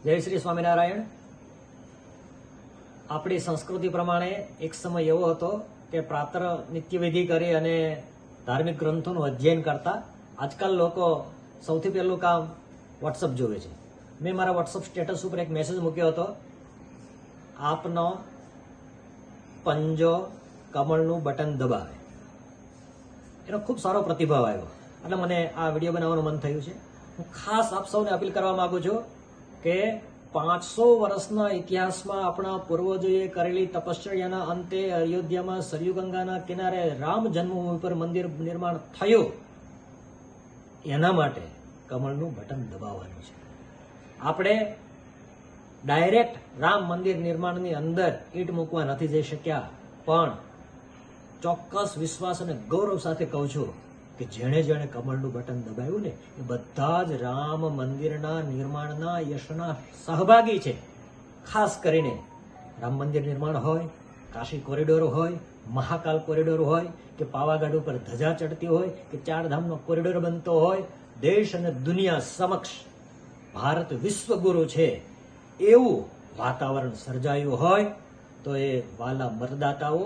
જય શ્રી સ્વામિનારાયણ. આપણી સંસ્કૃતિ પ્રમાણે એક સમય એવો હતો કે પ્રાતઃ નિત્યવિધિ કરી અને ધાર્મિક ગ્રંથોનું અધ્યયન કરતા. આજકાલ લોકો સૌથી પહેલું કામ વોટ્સઅપ જોવે છે. મેં મારા વોટ્સઅપ સ્ટેટસ ઉપર એક મેસેજ મૂક્યો હતો, આપનો પંજો કમળનું બટન દબાવે. એનો ખૂબ સારો પ્રતિભાવ આવ્યો એટલે મને આ વિડીયો બનાવવાનું મન થયું છે. હું ખાસ આપ સૌને અપીલ કરવા માંગુ છું કે 500 વર્ષના ઇતિહાસમાં આપણા પૂર્વજોએ કરેલી તપશ્ચર્યાના અંતે અયોધ્યામાં સરયુ ગંગાના કિનારે રામ જન્મભૂમિ પર મંદિર નિર્માણ થયું. એના માટે કમળનું બટન દબાવવાનું છે. આપણે ડાયરેક્ટ રામ મંદિર નિર્માણની અંદર ઈંટ મૂકવા નથી જઈ શક્યા, પણ ચોક્કસ વિશ્વાસ અને ગૌરવ સાથે કહું છું કે જેણે જેણે કમળનું બટન દબાવ્યું ને એ બધા જ રામ મંદિરના નિર્માણના યશના સહભાગી છે. ખાસ કરીને રામ મંદિર નિર્માણ હોય, કાશી કોરિડોર હોય, મહાકાલ કોરિડોર હોય કે પાવાગઢ ઉપર ધજા ચડતી હોય કે ચારધામનો કોરિડોર બનતો હોય, દેશ અને દુનિયા સમક્ષ ભારત વિશ્વગુરુ છે એવું વાતાવરણ સર્જાયું હોય તો એ વાલા મતદાતાઓ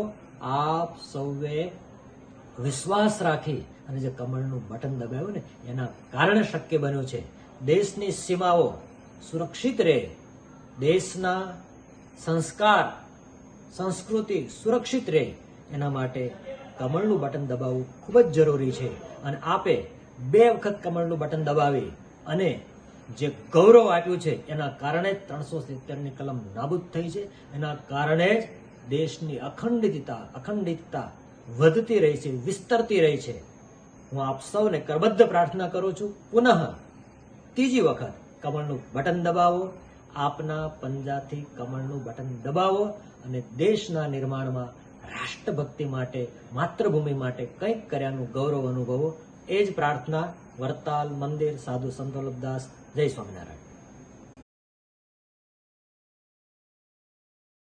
આપ સૌએ વિશ્વાસ રાખી અને જે કમળનું બટન દબાવ્યું ને એના કારણે શક્ય બન્યું છે. દેશની સીમાઓ સુરક્ષિત રહે, દેશના સંસ્કાર સંસ્કૃતિ સુરક્ષિત રહે, એના માટે કમળનું બટન દબાવવું ખૂબ જ જરૂરી છે. અને આપે 2 વખત કમળનું બટન દબાવી અને જે ગૌરવ આપ્યું છે એના કારણે જ 370ની કલમ નાબૂદ થઈ છે. એના કારણે જ દેશની અખંડિતતા વધતી રહી છે, વિસ્તરતી રહી છે. હું આપ સૌને કરબદ્ધ પ્રાર્થના કરું છું, પુનઃ 3જી વખત કમળનું બટન દબાવો, આપના પંજાથી કમળનું બટન દબાવો અને દેશના નિર્માણમાં રાષ્ટ્રભક્તિ માટે, માતૃભૂમિ માટે કંઈક કર્યાનું ગૌરવ અનુભવો. એ જ પ્રાર્થના. વરતાલ મંદિર, સાધુ સંતોલદાસ. જય સ્વામિનારાયણ.